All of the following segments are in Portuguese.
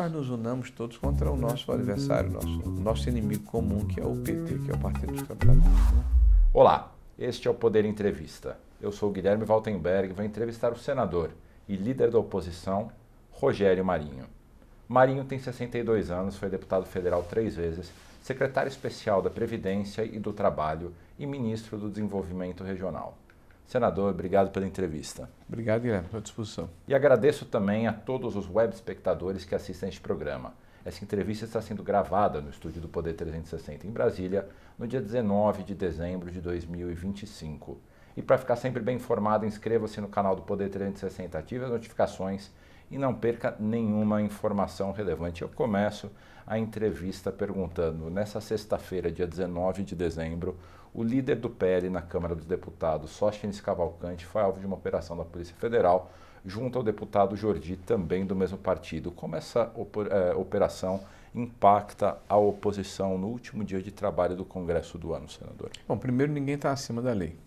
nós nos unamos todos contra o nosso adversário, nosso inimigo comum, que é o PT, que é o Partido dos Trabalhadores. Olá, este é o Poder Entrevista. Eu sou o Guilherme Waltenberg e vou entrevistar o senador e líder da oposição, Rogério Marinho. Marinho tem 62 anos, foi deputado federal 3 vezes, secretário especial da Previdência e do Trabalho e ministro do Desenvolvimento Regional. Senador, obrigado pela entrevista. Obrigado, Guilherme, estou à disposição. E agradeço também a todos os web espectadores que assistem este programa. Essa entrevista está sendo gravada no estúdio do Poder 360 em Brasília, no dia 19 de dezembro de 2025. E para ficar sempre bem informado, inscreva-se no canal do Poder 360, ative as notificações e não perca nenhuma informação relevante. Eu começo a entrevista perguntando, nessa sexta-feira, dia 19 de dezembro, o líder do PL na Câmara dos Deputados, Sóstenes Cavalcante, foi alvo de uma operação da Polícia Federal, junto ao deputado Jordi, também do mesmo partido. Como essa operação impacta a oposição no último dia de trabalho do Congresso do ano, senador? Bom, primeiro, ninguém está acima da lei.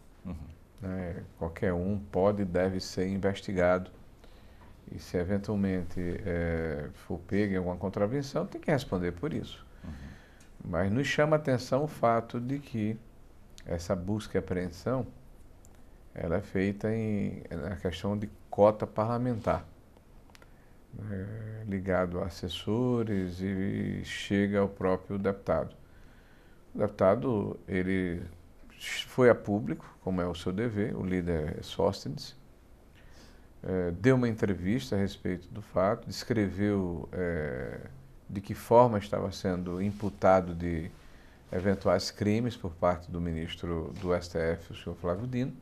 Qualquer um pode e deve ser investigado. E se eventualmente for pego em alguma contravenção, tem que responder por isso. Mas nos chama a atenção o fato de que essa busca e apreensão ela é feita na questão de cota parlamentar, ligado a assessores e chega ao próprio deputado. O deputado, ele foi a público, como é o seu dever, o líder Sóstenes, deu uma entrevista a respeito do fato, descreveu de que forma estava sendo imputado de eventuais crimes por parte do ministro do STF, o senhor Flávio Dino,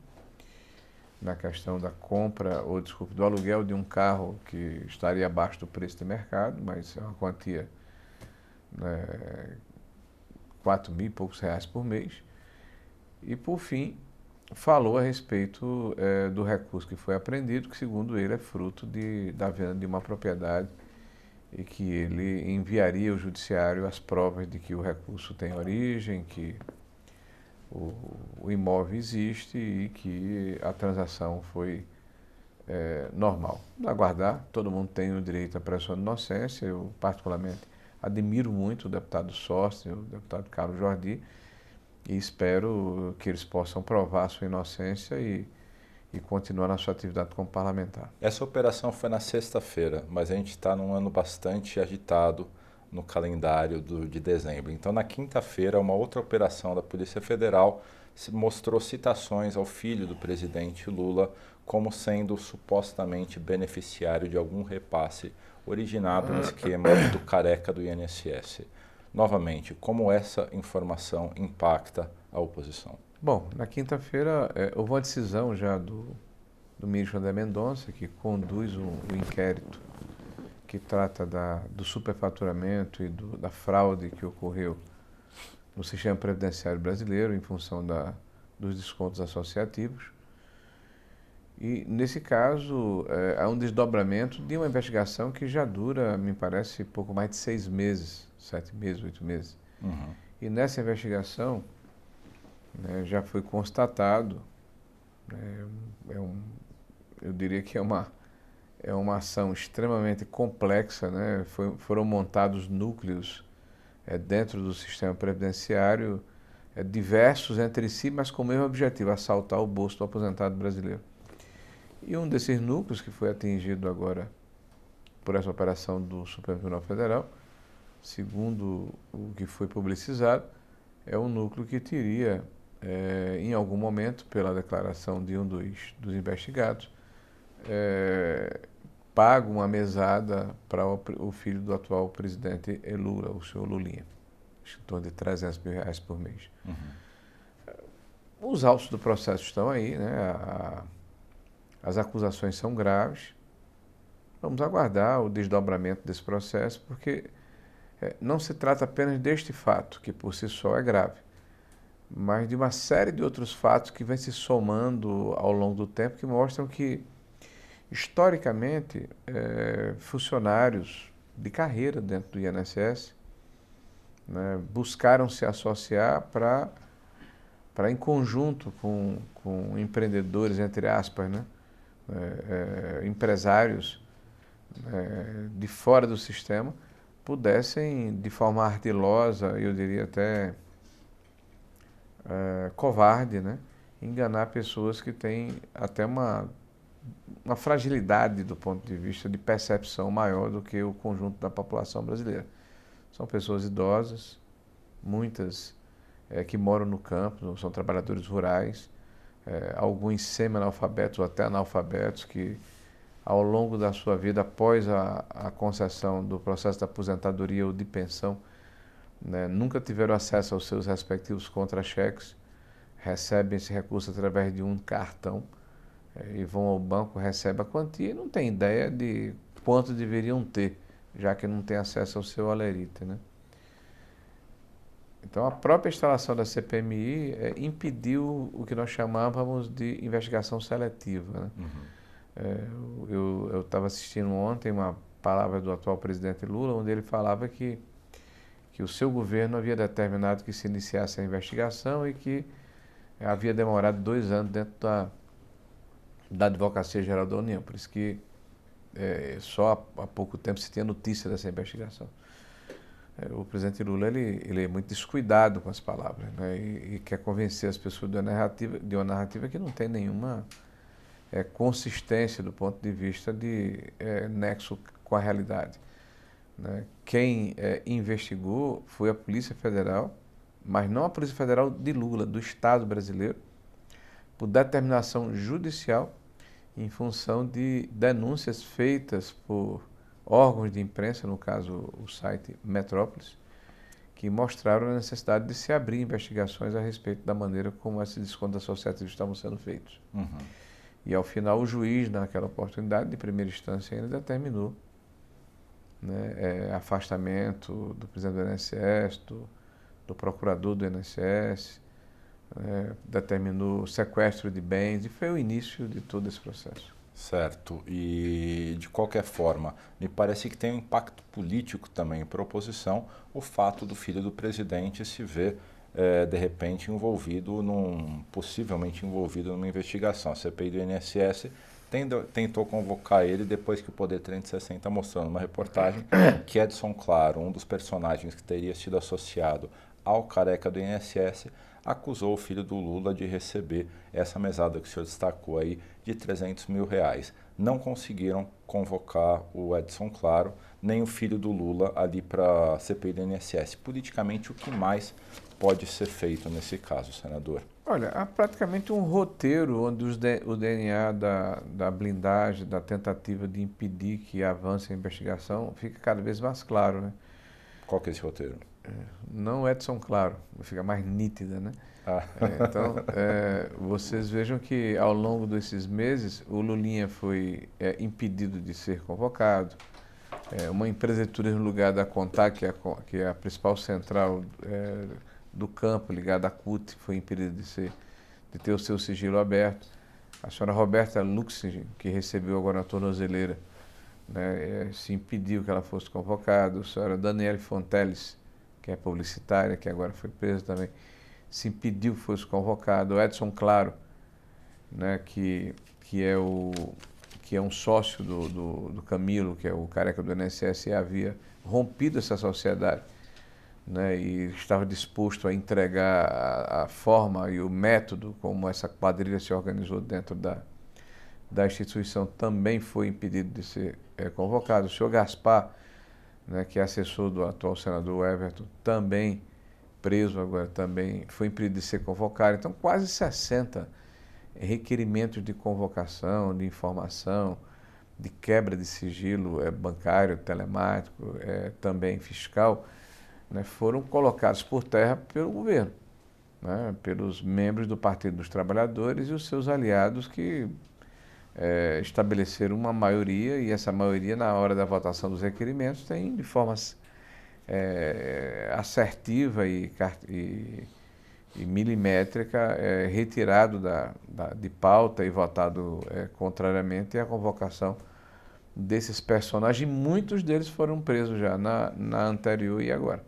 na questão da compra, ou desculpe, do aluguel de um carro que estaria abaixo do preço de mercado, mas é uma quantia, 4 mil e poucos reais por mês. E, por fim, falou a respeito do recurso que foi apreendido, que, segundo ele, é fruto da venda de uma propriedade e que ele enviaria ao judiciário as provas de que o recurso tem origem, que o imóvel existe e que a transação foi normal. Vamos aguardar, todo mundo tem o direito à presunção de inocência. Eu, particularmente, admiro muito o deputado Sóstenes, o deputado Carlos Jordi, e espero que eles possam provar a sua inocência e continuar na sua atividade como parlamentar. Essa operação foi na sexta-feira, mas a gente está num ano bastante agitado no calendário de dezembro. Então, na quinta-feira, uma outra operação da Polícia Federal mostrou citações ao filho do presidente Lula como sendo supostamente beneficiário de algum repasse originado no esquema do careca do INSS. Novamente, como essa informação impacta a oposição? Bom, na quinta-feira houve uma decisão já do ministro André Mendonça, que conduz o inquérito que trata do superfaturamento e da fraude que ocorreu no sistema previdenciário brasileiro em função dos descontos associativos. E, nesse caso, há um desdobramento de uma investigação que já dura, me parece, pouco mais de 6 meses, 7 meses, 8 meses. E nessa investigação já foi constatado, eu diria que é uma ação extremamente complexa, foram montados núcleos dentro do sistema previdenciário, diversos entre si, mas com o mesmo objetivo, assaltar o bolso do aposentado brasileiro. E um desses núcleos que foi atingido agora por essa operação do Supremo Tribunal Federal, segundo o que foi publicizado, é um núcleo que teria, em algum momento, pela declaração de um dos investigados, pago uma mesada para o filho do atual presidente Lula, o senhor Lulinha, em torno de 300 mil reais por mês. Os autos do processo estão aí, as acusações são graves. Vamos aguardar o desdobramento desse processo, porque não se trata apenas deste fato, que por si só é grave, mas de uma série de outros fatos que vêm se somando ao longo do tempo, que mostram que, historicamente, funcionários de carreira dentro do INSS buscaram se associar para em conjunto com empreendedores, entre aspas, empresários, de fora do sistema pudessem, de forma ardilosa, eu diria até covarde, né, enganar pessoas que têm até uma fragilidade do ponto de vista de percepção maior do que o conjunto da população brasileira. São pessoas idosas, muitas que moram no campo, são trabalhadores rurais, alguns semi-analfabetos ou até analfabetos que, ao longo da sua vida, após a concessão do processo de aposentadoria ou de pensão, né, nunca tiveram acesso aos seus respectivos contra-cheques, recebem esse recurso através de um cartão, e vão ao banco, recebem a quantia e não tem ideia de quanto deveriam ter, já que não tem acesso ao seu alerite, né? Então, a própria instalação da CPMI impediu o que nós chamávamos de investigação seletiva, né? Eu estava assistindo ontem uma palavra do atual presidente Lula, onde ele falava que o seu governo havia determinado que se iniciasse a investigação e que havia demorado 2 anos dentro da Advocacia Geral da União. Por isso que só há pouco tempo se tinha notícia dessa investigação. O presidente Lula ele é muito descuidado com as palavras, né? E quer convencer as pessoas de uma narrativa que não tem nenhuma consistência do ponto de vista de nexo com a realidade, né? Quem investigou foi a Polícia Federal, mas não a Polícia Federal de Lula, do Estado brasileiro, por determinação judicial, em função de denúncias feitas por órgãos de imprensa, no caso o site Metrópolis, que mostraram a necessidade de se abrir investigações a respeito da maneira como esses descontos associativos estavam sendo feitos. E ao final o juiz, naquela oportunidade, de primeira instância, ainda determinou, né, afastamento do presidente do INSS, do procurador do INSS, determinou sequestro de bens, e foi o início de todo esse processo. Certo. E, de qualquer forma, me parece que tem um impacto político também para a oposição o fato do filho do presidente se ver, de repente, possivelmente envolvido numa investigação. A CPI do INSS tentou convocar ele depois que o Poder 360 mostrou numa reportagem que Edson Claro, um dos personagens que teria sido associado ao careca do INSS, acusou o filho do Lula de receber essa mesada que o senhor destacou aí de R$300 mil. Não conseguiram convocar o Edson Claro, nem o filho do Lula ali para a CPI do INSS. Politicamente, o que mais pode ser feito nesse caso, senador? Olha, há praticamente um roteiro onde o DNA da blindagem, da tentativa de impedir que avance a investigação, fica cada vez mais claro, né? Qual que é esse roteiro? Não Edson Claro, fica mais nítida, né? Então, vocês vejam que ao longo desses meses o Lulinha foi impedido de ser convocado, uma empresa de turismo ligada à CONTAC, que é a principal central do campo ligada à CUT, foi impedida de ter o seu sigilo aberto. A senhora Roberta Luxingen, que recebeu agora na tornozeleira, né, se impediu que ela fosse convocada. A senhora Daniele Fonteles, que é publicitária, que agora foi presa também, se impediu que fosse convocado. O Edson Claro, né, que é um sócio do Camilo, que é o careca do INSS, havia rompido essa sociedade, né, e estava disposto a entregar a forma e o método como essa quadrilha se organizou dentro da instituição, também foi impedido de ser convocado. O senhor Gaspar, né, que é assessor do atual senador Everton, também preso agora, também foi impedido de ser convocado. Então, quase 60 requerimentos de convocação, de informação, de quebra de sigilo bancário, telemático, também fiscal, né, foram colocados por terra pelo governo, né, pelos membros do Partido dos Trabalhadores e os seus aliados que estabeleceram uma maioria, e essa maioria, na hora da votação dos requerimentos, tem de forma assertiva e milimétrica retirado de pauta e votado contrariamente a convocação desses personagens. E muitos deles foram presos já na anterior e agora,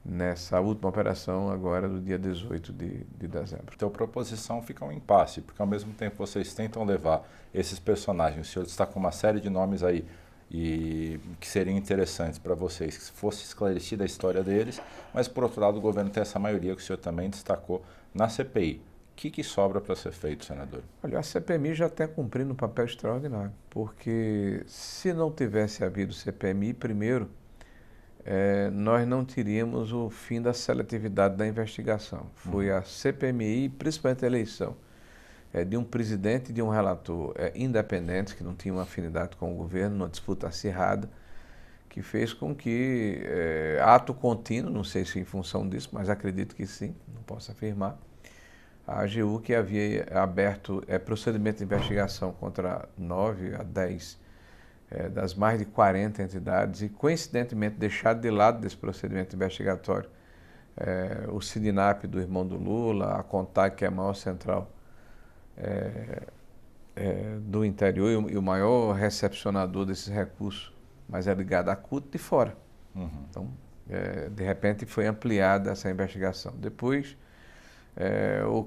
nessa última operação agora do dia 18 de dezembro. Então, proposição fica um impasse, porque ao mesmo tempo vocês tentam levar esses personagens, o senhor destacou uma série de nomes aí, e que seriam interessantes para vocês, que fosse esclarecida a história deles, mas por outro lado o governo tem essa maioria que o senhor também destacou na CPI. O que sobra para ser feito, senador? Olha, a CPMI já está cumprindo um papel extraordinário, porque se não tivesse havido CPMI, primeiro, nós não teríamos o fim da seletividade da investigação. Foi a CPMI, principalmente a eleição, de um presidente e de um relator independentes, que não tinham afinidade com o governo, numa disputa acirrada, que fez com que, ato contínuo, não sei se em função disso, mas acredito que sim, não posso afirmar, a AGU, que havia aberto procedimento de investigação contra 9 a 10 das mais de 40 entidades e, coincidentemente, deixado de lado desse procedimento investigatório o Sidinap do irmão do Lula, a CONTAG, que é a maior central do interior e o maior recepcionador desses recursos, mas é ligado à CUT de fora. Então, de repente, foi ampliada essa investigação. Depois,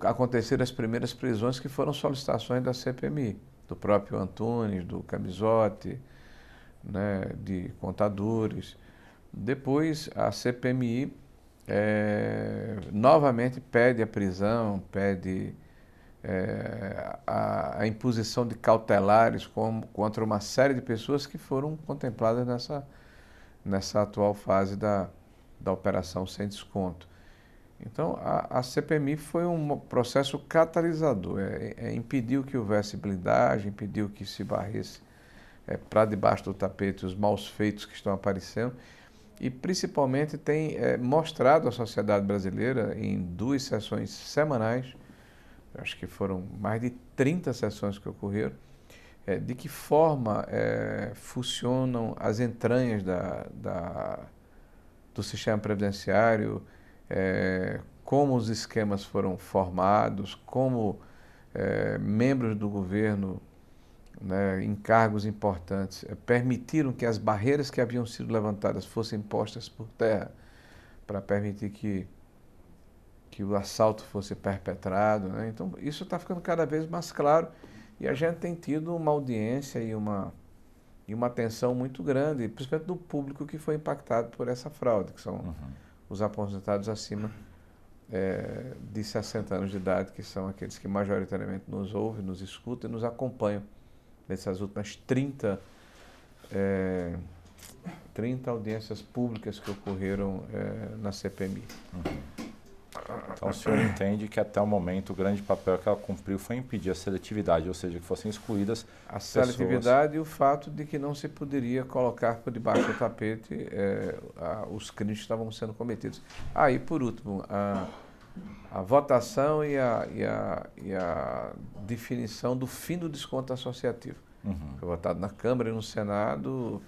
aconteceram as primeiras prisões, que foram solicitações da CPMI, do próprio Antunes, do Camizotti, né, de contadores. Depois, a CPMI novamente pede a prisão, pede a imposição de cautelares contra uma série de pessoas que foram contempladas nessa atual fase da operação sem desconto. Então, a CPMI foi um processo catalisador, impediu que houvesse blindagem, impediu que se varresse para debaixo do tapete os maus feitos que estão aparecendo e, principalmente, tem mostrado à sociedade brasileira, em 2 sessões semanais, acho que foram mais de 30 sessões que ocorreram, de que forma funcionam as entranhas do sistema previdenciário, como os esquemas foram formados, como membros do governo, né, em cargos importantes, permitiram que as barreiras que haviam sido levantadas fossem postas por terra para permitir que o assalto fosse perpetrado, né? Então, isso está ficando cada vez mais claro e a gente tem tido uma audiência e uma atenção muito grande, principalmente do público que foi impactado por essa fraude, que são os aposentados acima de 60 anos de idade, que são aqueles que majoritariamente nos ouvem, nos escutam e nos acompanham nessas últimas 30 audiências públicas que ocorreram na CPMI. Então o senhor entende que até o momento o grande papel que ela cumpriu foi impedir a seletividade, ou seja, que fossem excluídas a seletividade e o fato de que não se poderia colocar por debaixo do tapete os crimes que estavam sendo cometidos. E por último, a votação e a definição do fim do desconto associativo. Foi votado na Câmara e no Senado.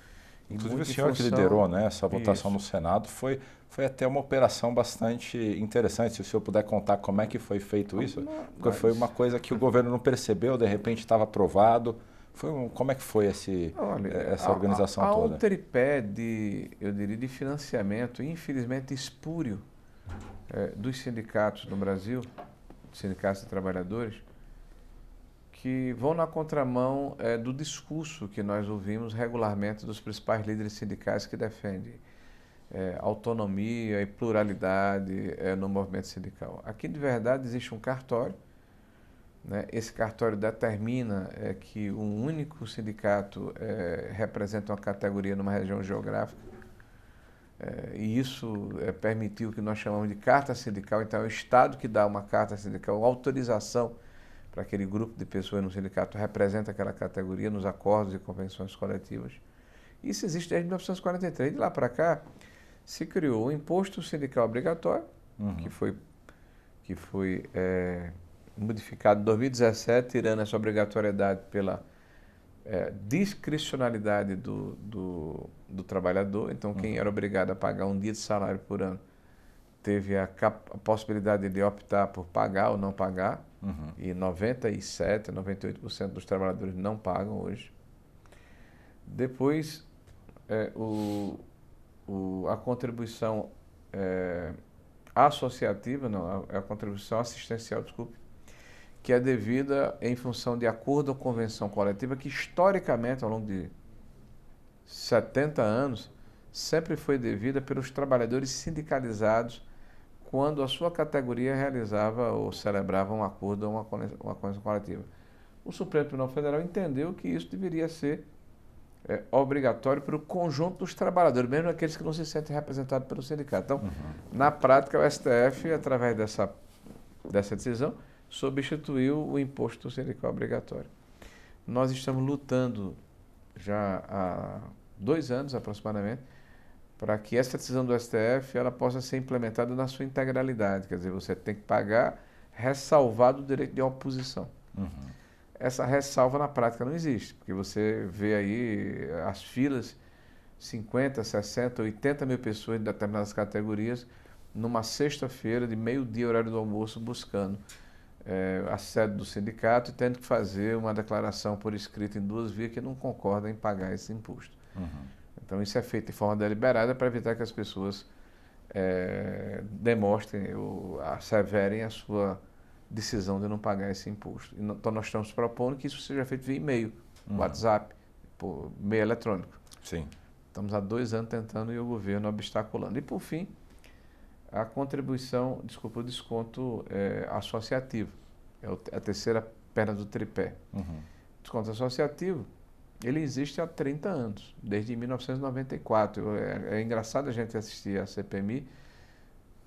Inclusive o senhor que liderou, né, essa votação no Senado, foi até uma operação bastante interessante. Se o senhor puder contar como é que foi feito isso, porque foi uma coisa que o governo não percebeu, de repente estava aprovado. Como é que foi essa organização toda? Há um tripé eu diria, de financiamento, infelizmente espúrio, dos sindicatos no Brasil, sindicatos de trabalhadores, que vão na contramão do discurso que nós ouvimos regularmente dos principais líderes sindicais que defendem autonomia e pluralidade no movimento sindical. Aqui, de verdade, existe um cartório, né? Esse cartório determina que um único sindicato representa uma categoria numa região geográfica, e isso permitiu o que nós chamamos de carta sindical. Então, é o Estado que dá uma carta sindical, autorização para aquele grupo de pessoas no sindicato representa aquela categoria nos acordos e convenções coletivas. Isso existe desde 1943. De lá para cá, se criou o imposto sindical obrigatório, que foi modificado em 2017, tirando essa obrigatoriedade pela discricionalidade do trabalhador. Então, quem era obrigado a pagar um dia de salário por ano teve a possibilidade de optar por pagar ou não pagar, e 97%, 98% dos trabalhadores não pagam hoje. Depois, a contribuição associativa, não, é a contribuição assistencial, desculpe, que é devida em função de acordo ou convenção coletiva que historicamente, ao longo de 70 anos, sempre foi devida pelos trabalhadores sindicalizados quando a sua categoria realizava ou celebrava um acordo ou uma convenção coletiva. O Supremo Tribunal Federal entendeu que isso deveria ser obrigatório para o conjunto dos trabalhadores, mesmo aqueles que não se sentem representados pelo sindicato. Então, na prática, o STF, através dessa decisão, substituiu o imposto sindical obrigatório. Nós estamos lutando já há 2 anos aproximadamente para que essa decisão do STF ela possa ser implementada na sua integralidade. Quer dizer, você tem que pagar ressalvado o direito de oposição. Essa ressalva na prática não existe, porque você vê aí as filas, 50, 60, 80 mil pessoas de determinadas categorias, numa sexta-feira, de meio-dia, horário do almoço, buscando a sede do sindicato e tendo que fazer uma declaração por escrito em 2 vias que não concordam em pagar esse imposto. Então isso é feito de forma deliberada para evitar que as pessoas demonstrem ou asseverem a sua decisão de não pagar esse imposto. Então nós estamos propondo que isso seja feito via e-mail, WhatsApp, por meio eletrônico. Sim. Estamos há 2 anos tentando e o governo obstaculando. E por fim, a contribuição, desculpa, o desconto associativo. É a terceira perna do tripé. Desconto associativo, ele existe há 30 anos, desde 1994. É engraçado a gente assistir a CPMI,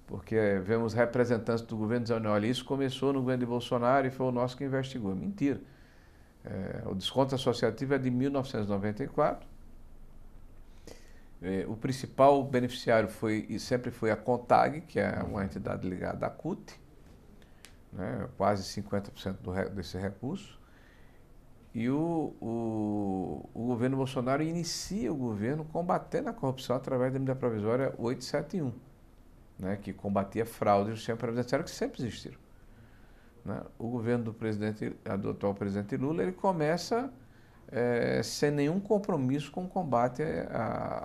porque vemos representantes do governo dizendo, olha, isso começou no governo de Bolsonaro e foi o nosso que investigou. Mentira. O desconto associativo é de 1994. O principal beneficiário foi e sempre foi a CONTAG, que é uma entidade ligada à CUT, né, quase 50% desse recurso. E o governo Bolsonaro inicia o governo combatendo a corrupção através da medida provisória 871, né, que combatia fraude no sistema previdenciário que sempre existiram. Né? O governo do atual presidente Lula, ele começa sem nenhum compromisso com o combate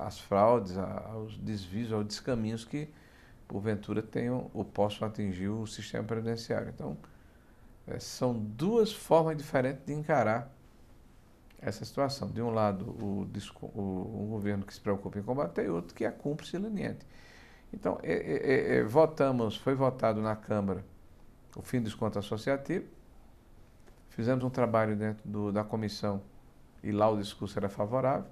às fraudes, aos desvios, aos descaminhos que, porventura, tenham ou possam atingir o sistema previdenciário. Então, são 2 formas diferentes de encarar essa situação. De um lado, o governo que se preocupa em combater e outro que é cúmplice leniente. Então, foi votado na Câmara o fim do desconto associativo, fizemos um trabalho dentro da comissão e lá o discurso era favorável,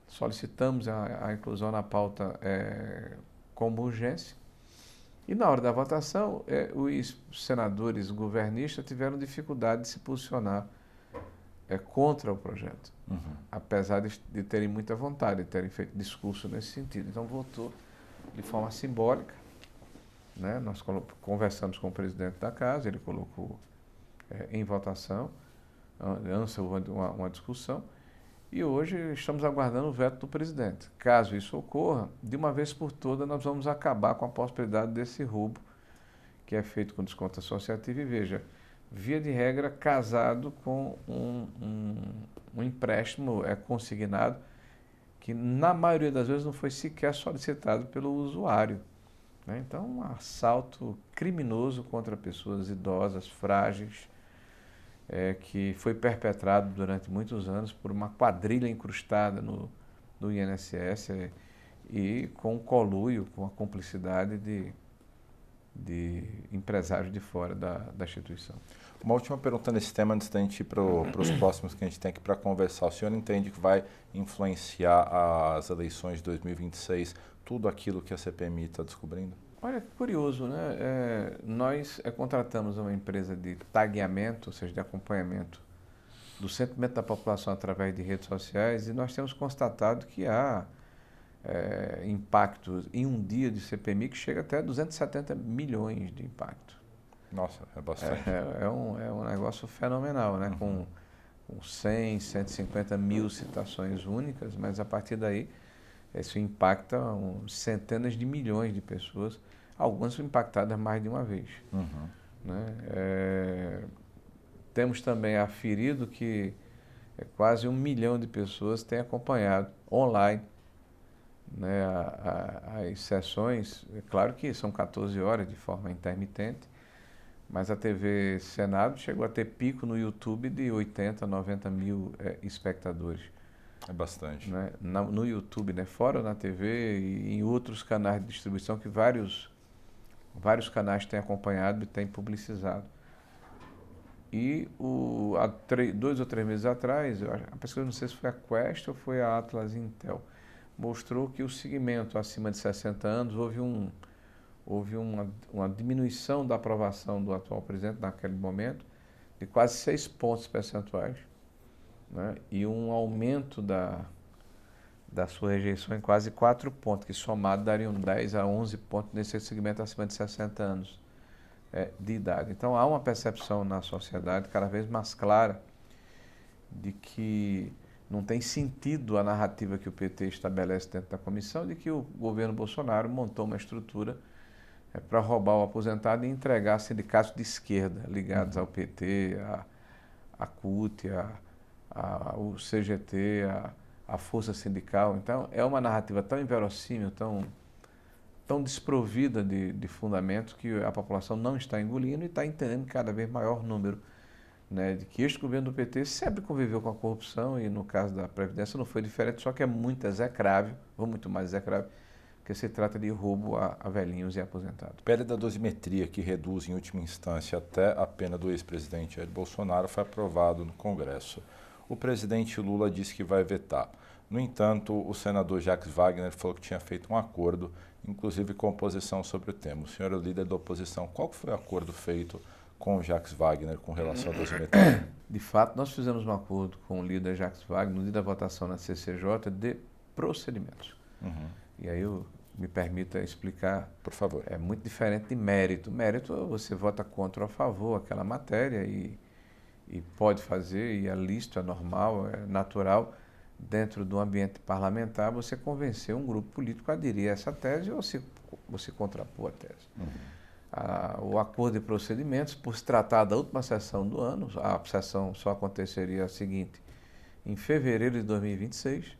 solicitamos a inclusão na pauta como urgência e na hora da votação os senadores governistas tiveram dificuldade de se posicionar contra o projeto, apesar de terem muita vontade, de terem feito discurso nesse sentido. Então votou de forma simbólica, né? Nós conversamos com o presidente da casa, ele colocou em votação, antes houve uma discussão, e hoje estamos aguardando o veto do presidente. Caso isso ocorra, de uma vez por todas nós vamos acabar com a possibilidade desse roubo que é feito com desconto associativo. E veja, via de regra, casado com um empréstimo consignado, que na maioria das vezes não foi sequer solicitado pelo usuário. Né? Então, um assalto criminoso contra pessoas idosas, frágeis, que foi perpetrado durante muitos anos por uma quadrilha incrustada no INSS e com o conluio, com a cumplicidade de empresários de fora da instituição. Uma última pergunta nesse tema, antes da gente ir para os próximos que a gente tem aqui para conversar. O senhor entende que vai influenciar as eleições de 2026, tudo aquilo que a CPMI está descobrindo? Olha, que curioso, né? Nós contratamos uma empresa de tagueamento, ou seja, de acompanhamento do sentimento da população através de redes sociais, e nós temos constatado que há impactos em um dia de CPMI que chega até 270 milhões de impacto. Nossa, é bastante. É um negócio fenomenal, né? Com 100, 150 mil citações únicas, mas a partir daí isso impacta centenas de milhões de pessoas, algumas impactadas mais de uma vez. Né? Temos também aferido que quase 1 milhão de pessoas têm acompanhado online né, as sessões, é claro que são 14 horas de forma intermitente, mas a TV Senado chegou a ter pico no YouTube de 80, 90 mil espectadores. É bastante. Né, no YouTube, né, fora na TV e em outros canais de distribuição que vários canais têm acompanhado e têm publicizado. E há 2 ou 3 meses atrás, a pesquisa, não sei se foi a Quest ou foi a Atlas Intel, mostrou que o segmento acima de 60 anos houve uma diminuição da aprovação do atual presidente naquele momento de quase 6 pontos percentuais, né, e um aumento da sua rejeição em quase 4 pontos, que somado dariam 10 a 11 pontos nesse segmento acima de 60 anos de idade. Então há uma percepção na sociedade cada vez mais clara de que não tem sentido a narrativa que o PT estabelece dentro da comissão de que o governo Bolsonaro montou uma estrutura para roubar o aposentado e entregar sindicatos de esquerda ligados ao PT, à CUT, ao CGT, à Força Sindical. Então é uma narrativa tão inverossímil, tão desprovida de fundamentos que a população não está engolindo e está entendendo cada vez maior número, né, de que este governo do PT sempre conviveu com a corrupção e no caso da Previdência não foi diferente, só que é muito execrável, ou muito mais execrável, que se trata de roubo a velhinhos e aposentados. PL da dosimetria, que reduz em última instância até a pena do ex-presidente Jair Bolsonaro, foi aprovado no Congresso. O presidente Lula disse que vai vetar. No entanto, o senador Jacques Wagner falou que tinha feito um acordo, inclusive com a oposição sobre o tema. O senhor é o líder da oposição. Qual foi o acordo feito com o Jacques Wagner com relação à dosimetria? De fato, nós fizemos um acordo com o líder Jacques Wagner no dia da votação na CCJ de procedimentos. E aí me permita explicar. Por favor. É muito diferente de mérito. Mérito, você vota contra ou a favor aquela matéria e pode fazer, e é lícito, é normal, é natural, dentro do ambiente parlamentar, você convencer um grupo político a aderir a essa tese ou você contrapor a tese. O acordo de procedimentos, por se tratar da última sessão do ano, a sessão só aconteceria a seguinte, em fevereiro de 2026,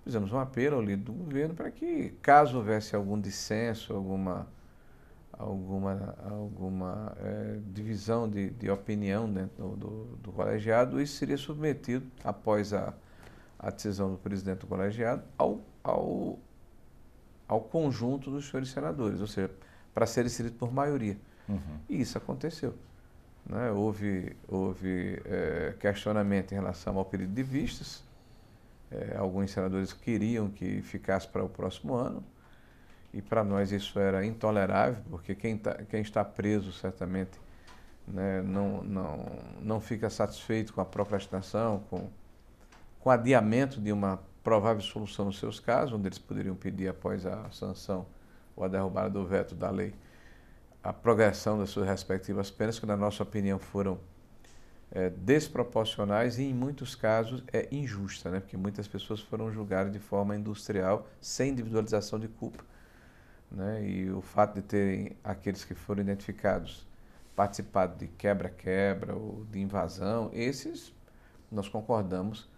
fizemos um apelo ao líder do governo para que, caso houvesse algum dissenso, alguma divisão de opinião dentro do colegiado, isso seria submetido, após a decisão do presidente do colegiado, ao conjunto dos senhores senadores, ou seja, para ser decidido por maioria. E isso aconteceu. Né? Houve questionamento em relação ao período de vistas. Alguns senadores queriam que ficasse para o próximo ano, e para nós isso era intolerável, porque quem está preso certamente, né, não fica satisfeito com a procrastinação, com adiamento de uma provável solução nos seus casos, onde eles poderiam pedir, após a sanção ou a derrubada do veto da lei, a progressão das suas respectivas penas, que na nossa opinião foram desproporcionais e em muitos casos injusta, né? Porque muitas pessoas foram julgadas de forma industrial, sem individualização de culpa, né? E o fato de terem aqueles que foram identificados participado de quebra-quebra ou de invasão, esses nós concordamos,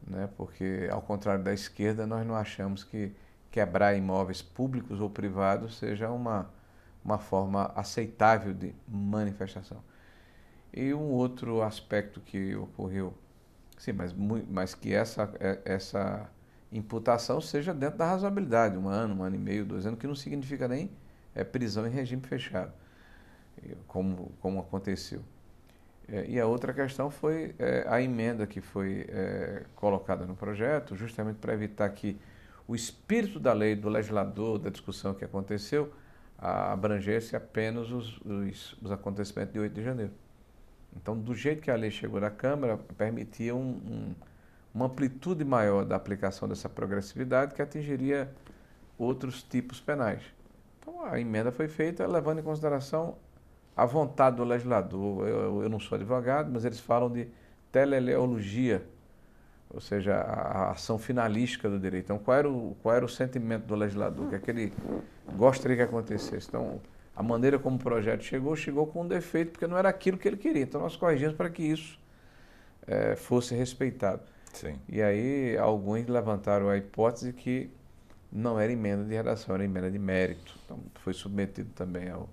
né? Porque ao contrário da esquerda, nós não achamos que quebrar imóveis públicos ou privados seja uma forma aceitável de manifestação. E um outro aspecto que ocorreu, sim, mas que essa imputação seja dentro da razoabilidade, 1 ano, 1 ano e meio, 2 anos, que não significa nem prisão em regime fechado, como aconteceu. E a outra questão foi a emenda que foi colocada no projeto, justamente para evitar que o espírito da lei, do legislador, da discussão que aconteceu, abrangesse apenas os acontecimentos de 8 de janeiro. Então, do jeito que a lei chegou da Câmara, permitia uma amplitude maior da aplicação dessa progressividade que atingiria outros tipos penais. Então, a emenda foi feita levando em consideração a vontade do legislador. Eu não sou advogado, mas eles falam de teleologia, ou seja, a ação finalística do direito. Então, qual era o sentimento do legislador? O que é que ele gostaria que acontecesse? Então, a maneira como o projeto chegou com um defeito, porque não era aquilo que ele queria. Então, nós corrigimos para que isso fosse respeitado. Sim. E aí, alguns levantaram a hipótese que não era emenda de redação, era emenda de mérito. Então, foi submetido também ao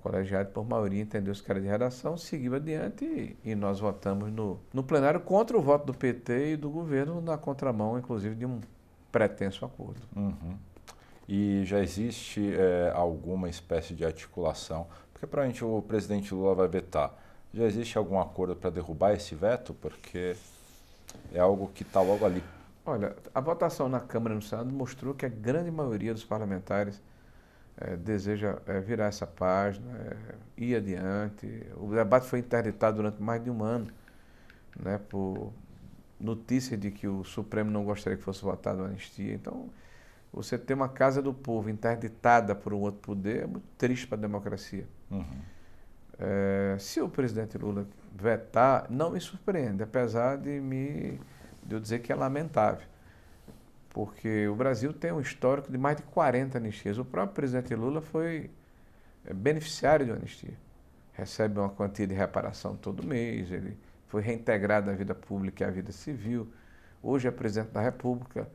colegiado, por maioria entendeu-se que era de redação, seguiu adiante e nós votamos no plenário contra o voto do PT e do governo, na contramão, inclusive, de um pretenso acordo. Uhum. E já existe alguma espécie de articulação, porque provavelmente o presidente Lula vai vetar, já existe algum acordo para derrubar esse veto? Porque é algo que está logo ali. Olha, a votação na Câmara e no Senado mostrou que a grande maioria dos parlamentares deseja virar essa página, ir adiante. O debate foi interditado durante mais de um ano, né, por notícia de que o Supremo não gostaria que fosse votada a anistia. Então, você ter uma Casa do Povo interditada por um outro poder é muito triste para a democracia. Uhum. Se o presidente Lula vetar, não me surpreende, apesar de eu dizer que é lamentável. Porque o Brasil tem um histórico de mais de 40 anistias. O próprio presidente Lula foi beneficiário de uma anistia. Recebe uma quantia de reparação todo mês, ele foi reintegrado à vida pública e à vida civil. Hoje é presidente da República.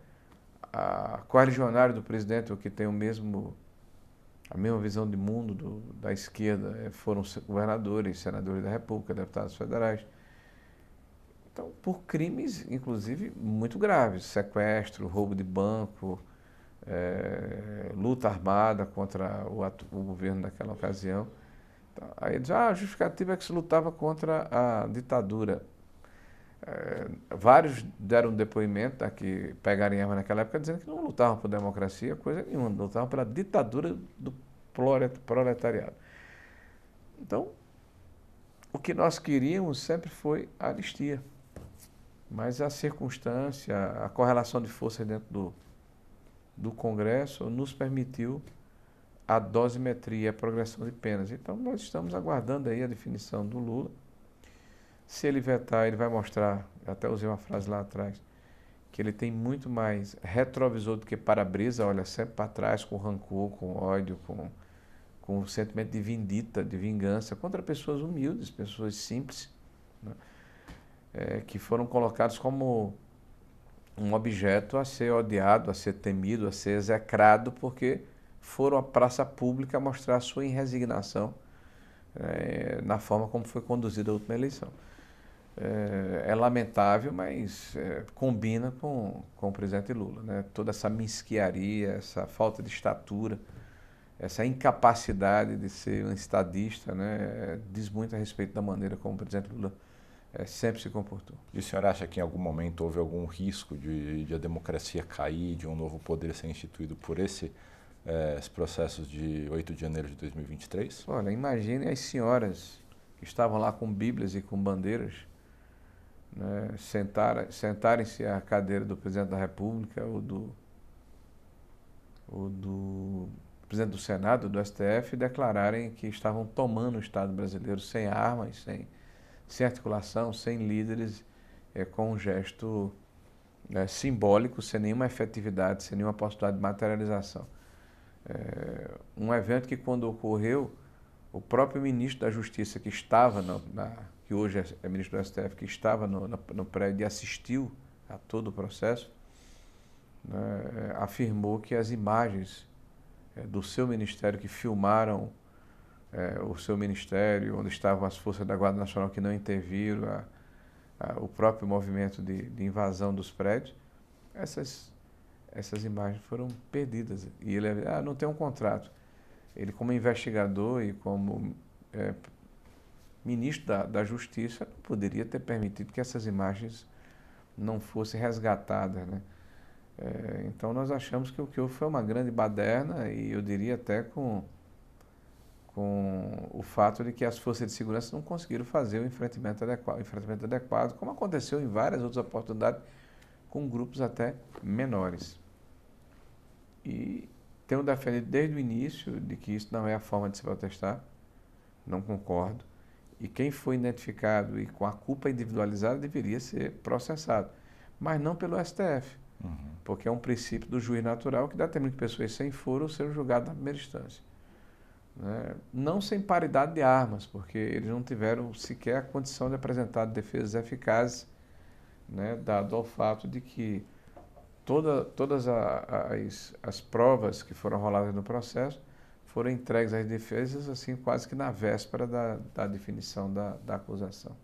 A coadjuvário do presidente, o que tem a mesma visão de mundo da esquerda, foram governadores, senadores da República, deputados federais. Então, por crimes, inclusive, muito graves, sequestro, roubo de banco, luta armada contra o governo daquela ocasião. Então, aí eles, a justificativa é que se lutava contra a ditadura. Vários deram depoimento, que pegaram em arma naquela época, dizendo que não lutavam por democracia, coisa nenhuma, lutavam pela ditadura do proletariado. Então, o que nós queríamos sempre foi a anistia. Mas a circunstância, a correlação de forças dentro do Congresso nos permitiu a dosimetria, a progressão de penas. Então, nós estamos aguardando aí a definição do Lula. Se ele vetar, ele vai mostrar, até usei uma frase lá atrás, que ele tem muito mais retrovisor do que para-brisa, olha sempre para trás com rancor, com ódio, com um sentimento de vindita, de vingança contra pessoas humildes, pessoas simples, né? Que foram colocados como um objeto a ser odiado, a ser temido, a ser execrado, porque foram à praça pública mostrar a sua inresignação na forma como foi conduzida a última eleição. É lamentável, mas combina com o presidente Lula, né? Toda essa mesquiaria, essa falta de estatura, essa incapacidade de ser um estadista, né? Diz muito a respeito da maneira como o presidente Lula sempre se comportou. E o senhor acha que em algum momento houve algum risco de a democracia cair, de um novo poder ser instituído por esses processos de 8 de janeiro de 2023? Olha, imagine as senhoras que estavam lá com bíblias e com bandeiras, né, sentarem-se à cadeira do presidente da República ou do presidente do Senado, do STF, e declararem que estavam tomando o Estado brasileiro sem armas, sem articulação, sem líderes, com um gesto simbólico, sem nenhuma efetividade, sem nenhuma possibilidade de materialização. Um evento que, quando ocorreu, o próprio ministro da Justiça, que estava, que hoje é ministro do STF, que estava no prédio e assistiu a todo o processo, né, afirmou que as imagens do seu ministério, que filmaram o seu ministério, onde estavam as forças da Guarda Nacional que não interviram, o próprio movimento de invasão dos prédios, essas imagens foram perdidas. E ele não tem um contrato. Ele, como investigador e como ministro da Justiça, não poderia ter permitido que essas imagens não fossem resgatadas, né? Então, nós achamos que o que houve foi uma grande baderna, e eu diria até com o fato de que as forças de segurança não conseguiram fazer o enfrentamento adequado, como aconteceu em várias outras oportunidades, com grupos até menores. E tenho defendido desde o início de que isso não é a forma de se protestar, não concordo, e quem foi identificado e com a culpa individualizada deveria ser processado, mas não pelo STF, porque é um princípio do juiz natural que determina que pessoas sem foro sejam julgadas na primeira instância. Não sem paridade de armas, porque eles não tiveram sequer a condição de apresentar defesas eficazes, né, dado ao fato de que todas as provas que foram roladas no processo foram entregues às defesas, assim, quase que na véspera da definição da acusação.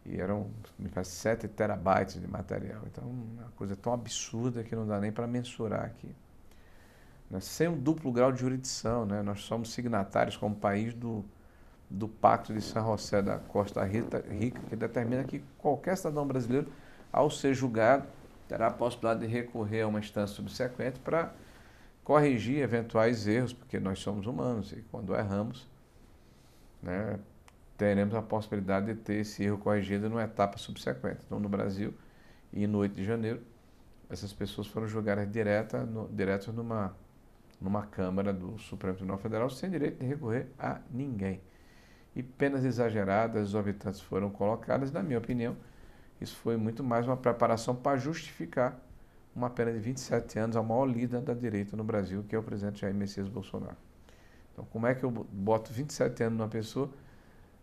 E eram, me parece, 7 terabytes de material. Então, uma coisa tão absurda que não dá nem para mensurar aqui. Né? Sem um duplo grau de jurisdição, né? Nós somos signatários como país do Pacto de San José da Costa Rica, que determina que qualquer cidadão brasileiro, ao ser julgado, terá a possibilidade de recorrer a uma instância subsequente para corrigir eventuais erros, porque nós somos humanos e quando erramos, né, teremos a possibilidade de ter esse erro corrigido numa etapa subsequente. Então, no Brasil e no 8 de janeiro, essas pessoas foram julgadas diretas numa Câmara do Supremo Tribunal Federal sem direito de recorrer a ninguém. E penas exageradas, exorbitantes foram colocadas, na minha opinião, isso foi muito mais uma preparação para justificar uma pena de 27 anos ao maior líder da direita no Brasil, que é o presidente Jair Messias Bolsonaro. Então, como é que eu boto 27 anos numa pessoa,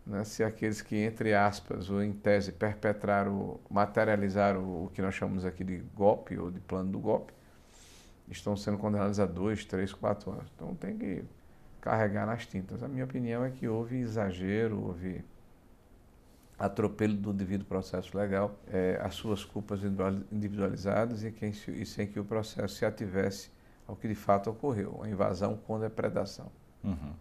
né, se aqueles que, entre aspas, ou em tese, materializaram o que nós chamamos aqui de golpe ou de plano do golpe, estão sendo condenados a 2, 3, 4 anos. Então, tem que carregar nas tintas. A minha opinião é que houve exagero, houve atropelo do devido processo legal, as suas culpas individualizadas e sem que o processo se ativesse ao que de fato ocorreu, a invasão com depredação. Uhum.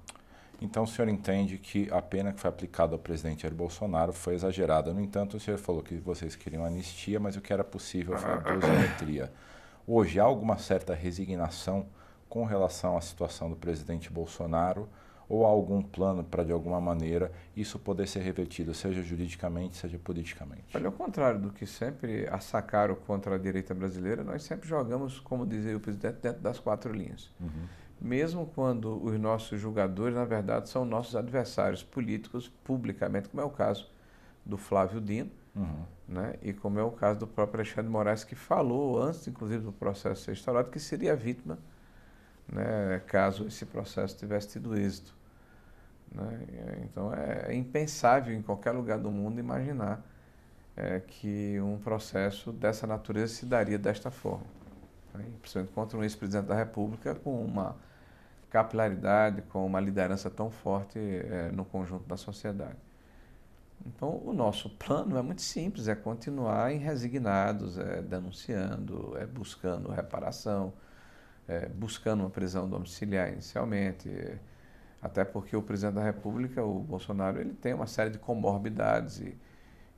Então o senhor entende que a pena que foi aplicada ao presidente Jair Bolsonaro foi exagerada. No entanto, o senhor falou que vocês queriam anistia, mas o que era possível foi a dosimetria. Hoje há alguma certa resignação com relação à situação do presidente Bolsonaro ou há algum plano para, de alguma maneira, isso poder ser revertido, seja juridicamente, seja politicamente? Olha, ao contrário do que sempre assacaram contra a direita brasileira, nós sempre jogamos, como dizia o presidente, dentro das 4 linhas. Uhum. Mesmo quando os nossos julgadores, na verdade, são nossos adversários políticos, publicamente, como é o caso do Flávio Dino, né? E como é o caso do próprio Alexandre de Moraes, que falou, antes, inclusive, do processo ser instaurado, que seria vítima, né, caso esse processo tivesse tido êxito. Né? Então é impensável em qualquer lugar do mundo imaginar que um processo dessa natureza se daria desta forma. Né? Principalmente contra um ex-presidente da República com uma capilaridade, com uma liderança tão forte no conjunto da sociedade. Então o nosso plano é muito simples, é continuar em resignados, denunciando, buscando reparação, buscando uma prisão domiciliar inicialmente, até porque o presidente da República, o Bolsonaro, ele tem uma série de comorbidades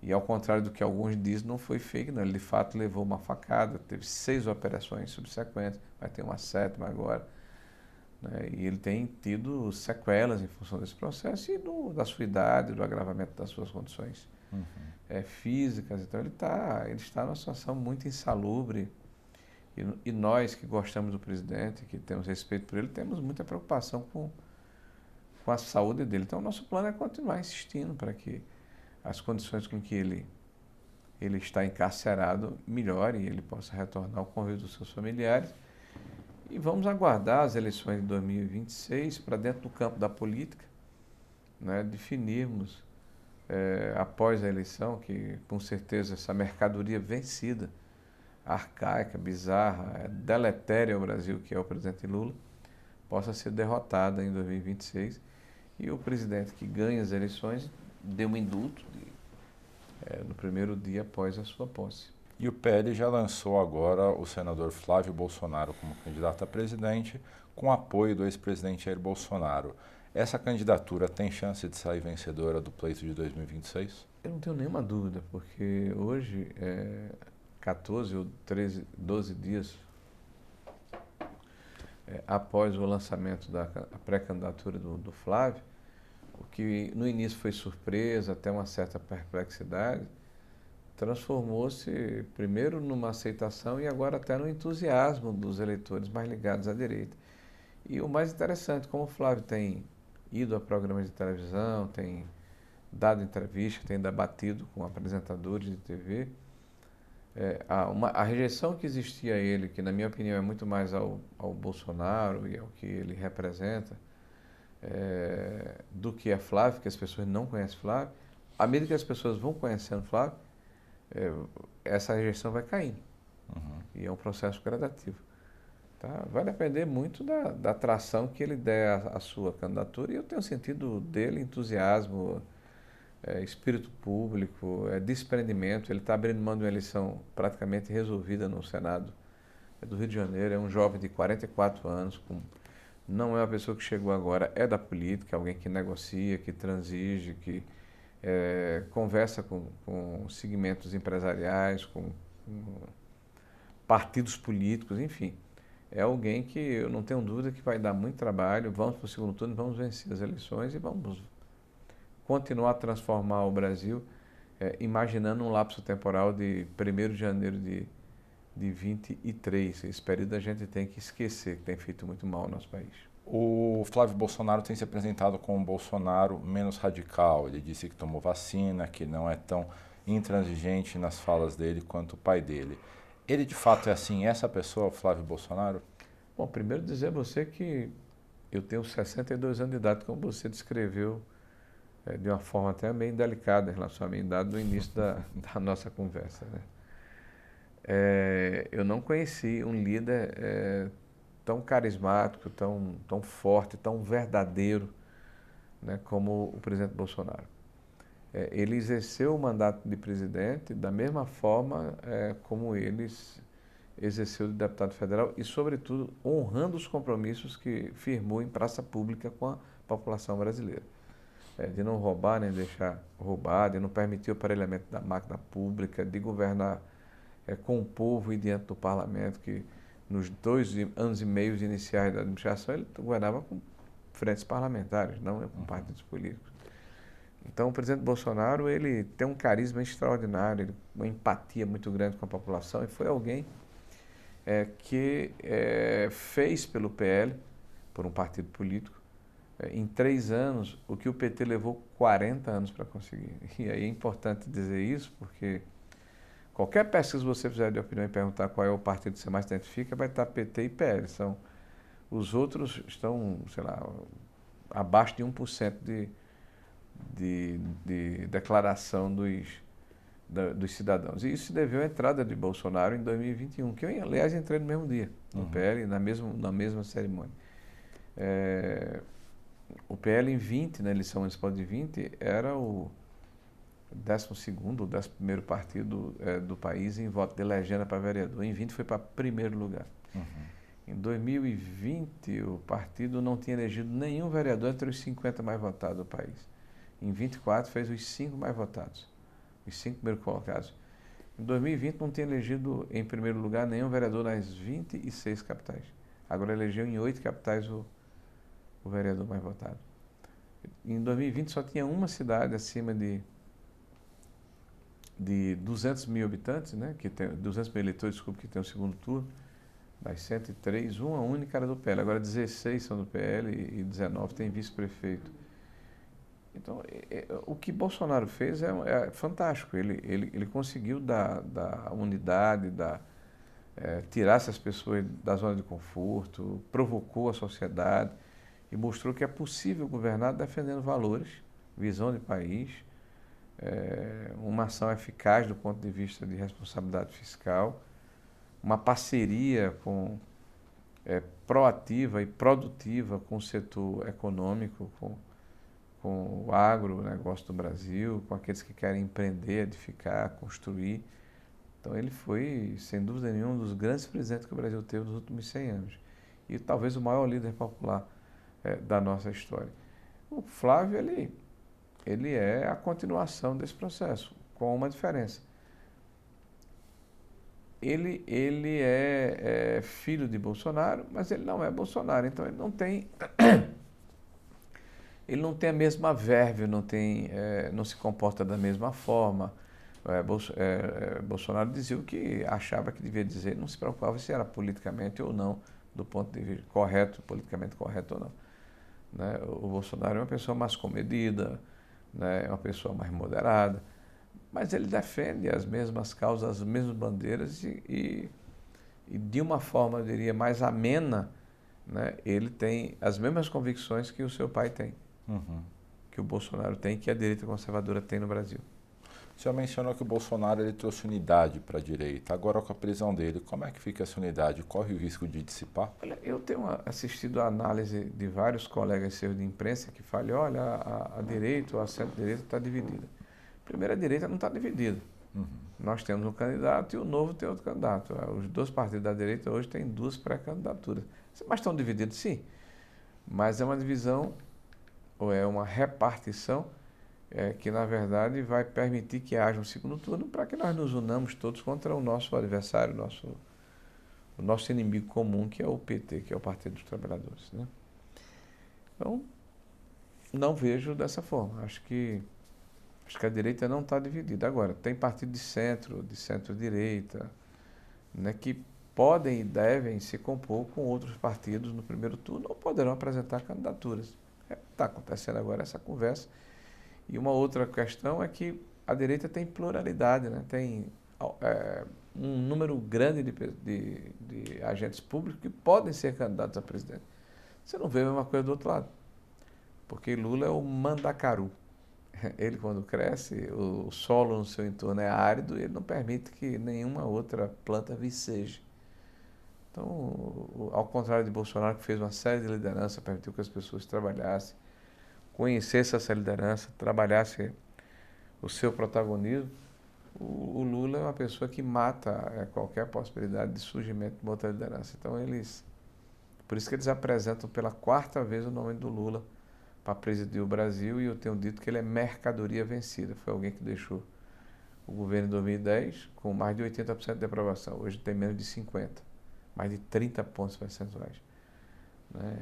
e ao contrário do que alguns dizem, não foi fake, não. Ele de fato levou uma facada, teve 6 operações subsequentes, vai ter uma 7ª agora, né? E ele tem tido sequelas em função desse processo e da sua idade, do agravamento das suas condições físicas. Então ele está numa situação muito insalubre. E nós que gostamos do presidente, que temos respeito por ele, temos muita preocupação com a saúde dele. Então, o nosso plano é continuar insistindo para que as condições com que ele está encarcerado melhorem e ele possa retornar ao convívio dos seus familiares. E vamos aguardar as eleições de 2026 para dentro do campo da política, né, definirmos, após a eleição, que com certeza essa mercadoria vencida, arcaica, bizarra, deletéria ao Brasil, que é o presidente Lula, possa ser derrotada em 2026 e o presidente que ganha as eleições dê um indulto no primeiro dia após a sua posse. E o PL já lançou agora o senador Flávio Bolsonaro como candidato a presidente, com apoio do ex-presidente Jair Bolsonaro. Essa candidatura tem chance de sair vencedora do pleito de 2026? Eu não tenho nenhuma dúvida, porque hoje, 14 ou 13, 12 dias após o lançamento da pré-candidatura do Flávio, o que no início foi surpresa, até uma certa perplexidade, transformou-se primeiro numa aceitação e agora até no entusiasmo dos eleitores mais ligados à direita. E o mais interessante, como o Flávio tem ido a programas de televisão, tem dado entrevistas, tem debatido com apresentadores de TV, a rejeição que existia a ele, que na minha opinião é muito mais ao Bolsonaro e ao que ele representa, do que a Flávio, que as pessoas não conhecem Flávio, à medida que as pessoas vão conhecendo Flávio, essa rejeição vai caindo. E é um processo gradativo. Tá? Vai depender muito da atração que ele der à sua candidatura, e eu tenho sentido dele entusiasmo, espírito público, desprendimento. Ele está abrindo mão de uma eleição praticamente resolvida no Senado do Rio de Janeiro. É um jovem de 44 anos, não é uma pessoa que chegou agora, é da política, alguém que negocia, que transige, que conversa com segmentos empresariais, com partidos políticos, enfim. É alguém que eu não tenho dúvida que vai dar muito trabalho. Vamos para o segundo turno, vamos vencer as eleições e vamos continuar a transformar o Brasil, imaginando um lapso temporal de 1º de janeiro de 23. Esse período a gente tem que esquecer, que tem feito muito mal ao nosso país. O Flávio Bolsonaro tem se apresentado como um Bolsonaro menos radical. Ele disse que tomou vacina, que não é tão intransigente nas falas dele quanto o pai dele. Ele de fato é assim, essa pessoa, o Flávio Bolsonaro? Bom, primeiro dizer a você que eu tenho 62 anos de idade, como você descreveu, de uma forma até meio delicada em relação à minha idade no início da nossa conversa, né? Eu não conheci um líder tão carismático, tão forte, tão verdadeiro, né, como o presidente Bolsonaro. Ele exerceu o mandato de presidente da mesma forma como ele exerceu de deputado federal e, sobretudo, honrando os compromissos que firmou em praça pública com a população brasileira. De não roubar nem deixar roubar, de não permitir o aparelhamento da máquina pública, de governar com o povo e diante do parlamento, que nos 2 anos e meio iniciais da administração ele governava com frentes parlamentares, não com partidos políticos. Então, o presidente Bolsonaro, ele tem um carisma extraordinário, uma empatia muito grande com a população, e foi alguém que fez pelo PL, por um partido político, em 3 anos, o que o PT levou 40 anos para conseguir. E aí é importante dizer isso, porque qualquer pesquisa que você fizer de opinião e perguntar qual é o partido que você mais identifica, vai estar PT e PL. Os outros estão, sei lá, abaixo de 1% de declaração dos cidadãos. E isso se deveu à entrada de Bolsonaro em 2021, que eu, aliás, entrei no mesmo dia, no PL, na mesma cerimônia. O PL em 20, na eleição municipal de 20, era o 12º, o 11º partido do país em voto de legenda para vereador. Em 20 foi para 1º lugar. Em 2020, o partido não tinha elegido nenhum vereador entre os 50 mais votados do país. Em 24, fez os 5 mais votados, os 5 primeiros colocados. Em 2020, não tinha elegido em 1º lugar nenhum vereador nas 26 capitais. Agora elegeu em 8 capitais o vereador mais votado. Em 2020, só tinha uma cidade acima de 200 mil habitantes, né, que tem 200 mil eleitores, desculpa, que tem o segundo turno. Das 103, uma única era do PL. Agora 16 são do PL e 19 tem vice-prefeito. Então, o que Bolsonaro fez é fantástico. Ele conseguiu dar unidade, tirar essas pessoas da zona de conforto, provocou a sociedade e mostrou que é possível governar defendendo valores, visão de país, uma ação eficaz do ponto de vista de responsabilidade fiscal, uma parceria proativa e produtiva com o setor econômico, com o agronegócio do Brasil, com aqueles que querem empreender, edificar, construir. Então ele foi, sem dúvida nenhuma, um dos grandes presidentes que o Brasil teve nos últimos 100 anos. E talvez o maior líder popular da nossa história. O Flávio, ele é a continuação desse processo, com uma diferença. Ele é filho de Bolsonaro, mas ele não é Bolsonaro, então ele não tem a mesma verve, não se comporta da mesma forma. Bolsonaro dizia o que achava que devia dizer, não se preocupava se era politicamente ou não, do ponto de vista politicamente correto ou não. Né? O Bolsonaro é uma pessoa mais comedida, né? É uma pessoa mais moderada, mas ele defende as mesmas causas, as mesmas bandeiras e de uma forma, eu diria, mais amena, né? Ele tem as mesmas convicções que o seu pai tem, que o Bolsonaro tem, que a direita conservadora tem no Brasil. O senhor mencionou que o Bolsonaro ele trouxe unidade para a direita. Agora, com a prisão dele, como é que fica essa unidade? Corre o risco de dissipar? Olha, eu tenho assistido a análise de vários colegas seus de imprensa que falam, olha, a direita ou a centro-direita está dividida. Primeiro, a direita não está dividida. Uhum. Nós temos um candidato e o Novo tem outro candidato. Os dois partidos da direita hoje têm duas pré-candidaturas. Mas estão divididos, sim. Mas é uma divisão, ou é uma repartição, que na verdade vai permitir que haja um segundo turno para que nós nos unamos todos contra o nosso adversário, o nosso inimigo comum, que é o PT, que é o Partido dos Trabalhadores, né? Então, não vejo dessa forma. Acho que a direita não está dividida. Agora, tem partido de centro-direita, né, que podem e devem se compor com outros partidos no primeiro turno ou poderão apresentar candidaturas. Está acontecendo agora essa conversa. E uma outra questão é que a direita tem pluralidade, né? Tem um número grande de agentes públicos que podem ser candidatos a presidente. Você não vê a mesma coisa do outro lado, porque Lula é o mandacaru. Ele, quando cresce, o solo no seu entorno é árido e ele não permite que nenhuma outra planta viceje. Então, ao contrário de Bolsonaro, que fez uma série de lideranças, permitiu que as pessoas trabalhassem, conhecesse essa liderança, trabalhasse o seu protagonismo, o Lula é uma pessoa que mata qualquer possibilidade de surgimento de uma outra liderança. Então, por isso que eles apresentam pela quarta vez o nome do Lula para presidir o Brasil, e eu tenho dito que ele é mercadoria vencida. Foi alguém que deixou o governo em 2010 com mais de 80% de aprovação. Hoje tem menos de 50%, mais de 30 pontos percentuais. Né?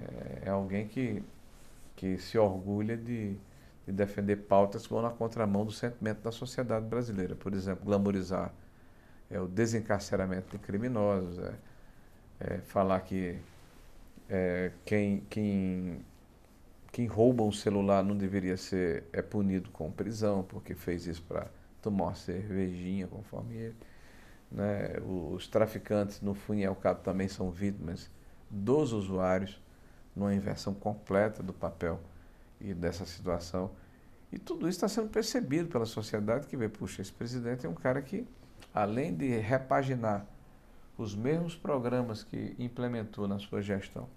É alguém que se orgulha de defender pautas que vão na contramão do sentimento da sociedade brasileira. Por exemplo, glamorizar o desencarceramento de criminosos, falar que quem rouba um celular não deveria ser punido com prisão, porque fez isso para tomar uma cervejinha, conforme ele. Né? Os traficantes, no fim e ao cabo, também são vítimas dos usuários, numa inversão completa do papel e dessa situação. E tudo isso está sendo percebido pela sociedade, que vê, puxa, esse presidente é um cara que, além de repaginar os mesmos programas que implementou na sua gestão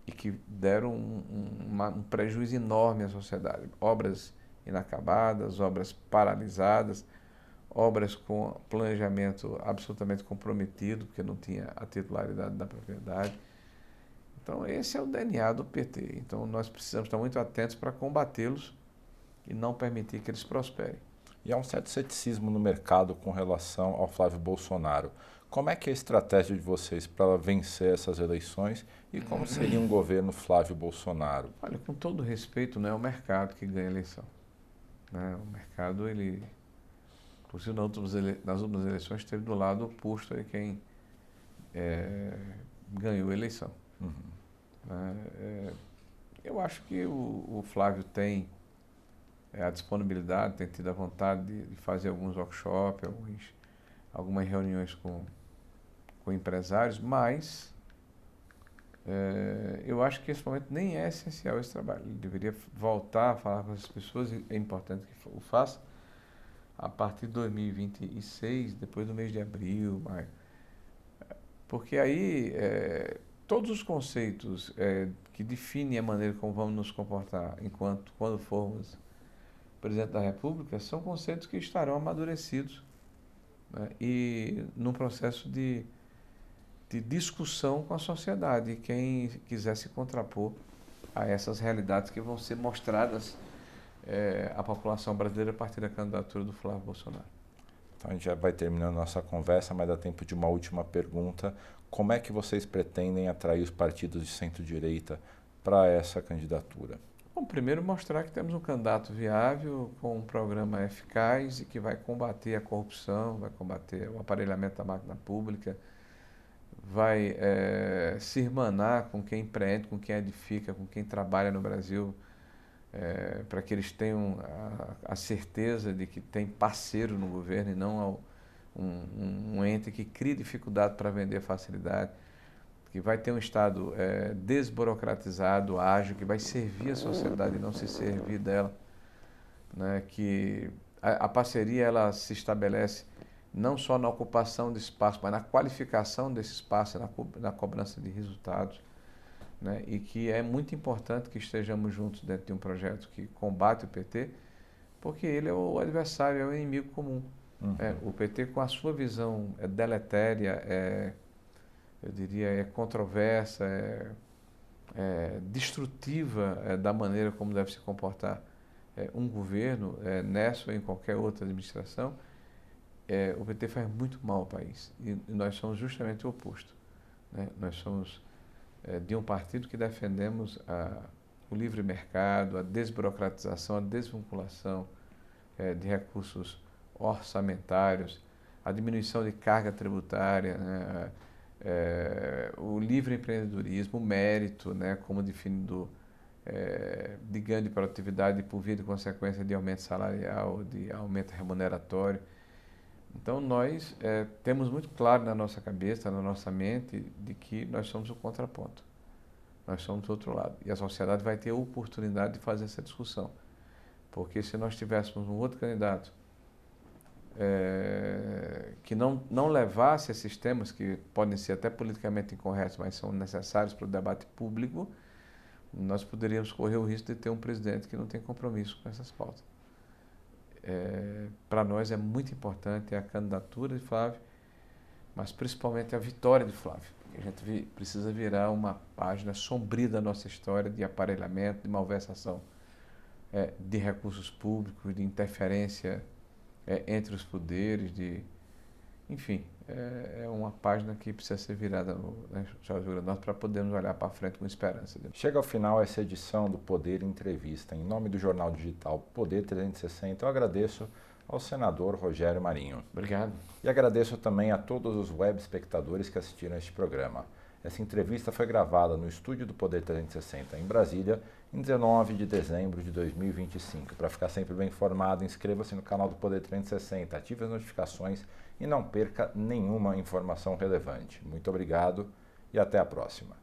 e que deram um prejuízo enorme à sociedade, obras inacabadas, obras paralisadas, obras com planejamento absolutamente comprometido, porque não tinha a titularidade da propriedade. Então, esse é o DNA do PT. Então, nós precisamos estar muito atentos para combatê-los e não permitir que eles prosperem. E há um certo ceticismo no mercado com relação ao Flávio Bolsonaro. Como é que é a estratégia de vocês para vencer essas eleições e como seria um governo Flávio Bolsonaro? Olha, com todo respeito, não é o mercado que ganha a eleição. Né? O mercado, inclusive nas últimas eleições, esteve do lado oposto de quem ganhou a eleição. Uhum. Eu acho que o Flávio tem a disponibilidade, tem tido a vontade de fazer alguns workshops, algumas reuniões com empresários, mas eu acho que esse momento nem é essencial esse trabalho. Ele deveria voltar a falar com as pessoas, e é importante que o faça a partir de 2026, depois do mês de abril, maio. Porque aí todos os conceitos que definem a maneira como vamos nos comportar quando formos presidente da República são conceitos que estarão amadurecidos, né, e num processo de discussão com a sociedade, e quem quiser se contrapor a essas realidades que vão ser mostradas à população brasileira a partir da candidatura do Flávio Bolsonaro. Então a gente já vai terminando nossa conversa, mas dá tempo de uma última pergunta. Como é que vocês pretendem atrair os partidos de centro-direita para essa candidatura? Bom, primeiro mostrar que temos um candidato viável, com um programa eficaz e que vai combater a corrupção, vai combater o aparelhamento da máquina pública, vai se irmanar com quem empreende, com quem edifica, com quem trabalha no Brasil, para que eles tenham a certeza de que tem parceiro no governo e não um ente que cria dificuldade para vender facilidade, que vai ter um Estado desburocratizado, ágil, que vai servir a sociedade e não se servir dela, né? Que a parceria ela se estabelece não só na ocupação de espaço, mas na qualificação desse espaço, na cobrança de resultados, né? E que é muito importante que estejamos juntos dentro de um projeto que combate o PT, porque ele é o adversário, é o inimigo comum. O PT, com a sua visão deletéria, eu diria, controversa, destrutiva da maneira como deve se comportar um governo, nessa ou em qualquer outra administração, o PT faz muito mal ao país. E nós somos justamente o oposto, né? Nós somos de um partido que defendemos o livre mercado, a desburocratização, a desvinculação de recursos orçamentários, a diminuição de carga tributária, né? O livre empreendedorismo, o mérito, né? Como definido de ganho de produtividade por via de consequência de aumento salarial, de aumento remuneratório. Então nós temos muito claro na nossa cabeça, na nossa mente, de que nós somos o contraponto. Nós somos o outro lado. E a sociedade vai ter a oportunidade de fazer essa discussão. Porque se nós tivéssemos um outro candidato que não levasse esses temas, que podem ser até politicamente incorretos, mas são necessários para o debate público, nós poderíamos correr o risco de ter um presidente que não tem compromisso com essas pautas. Para nós é muito importante a candidatura de Flávio, mas principalmente a vitória de Flávio. A gente precisa virar uma página sombria da nossa história de aparelhamento, de malversação de recursos públicos, de interferência entre os poderes, enfim, é uma página que precisa ser virada na história do Rio Grande do Norte para podermos olhar para frente com esperança. Chega ao final essa edição do Poder Entrevista. Em nome do jornal digital Poder 360, eu agradeço ao senador Rogério Marinho. Obrigado. E agradeço também a todos os web espectadores que assistiram a este programa. Essa entrevista foi gravada no estúdio do Poder 360, em Brasília, em 19 de dezembro de 2025. Para ficar sempre bem informado, inscreva-se no canal do Poder 360, ative as notificações e não perca nenhuma informação relevante. Muito obrigado e até a próxima.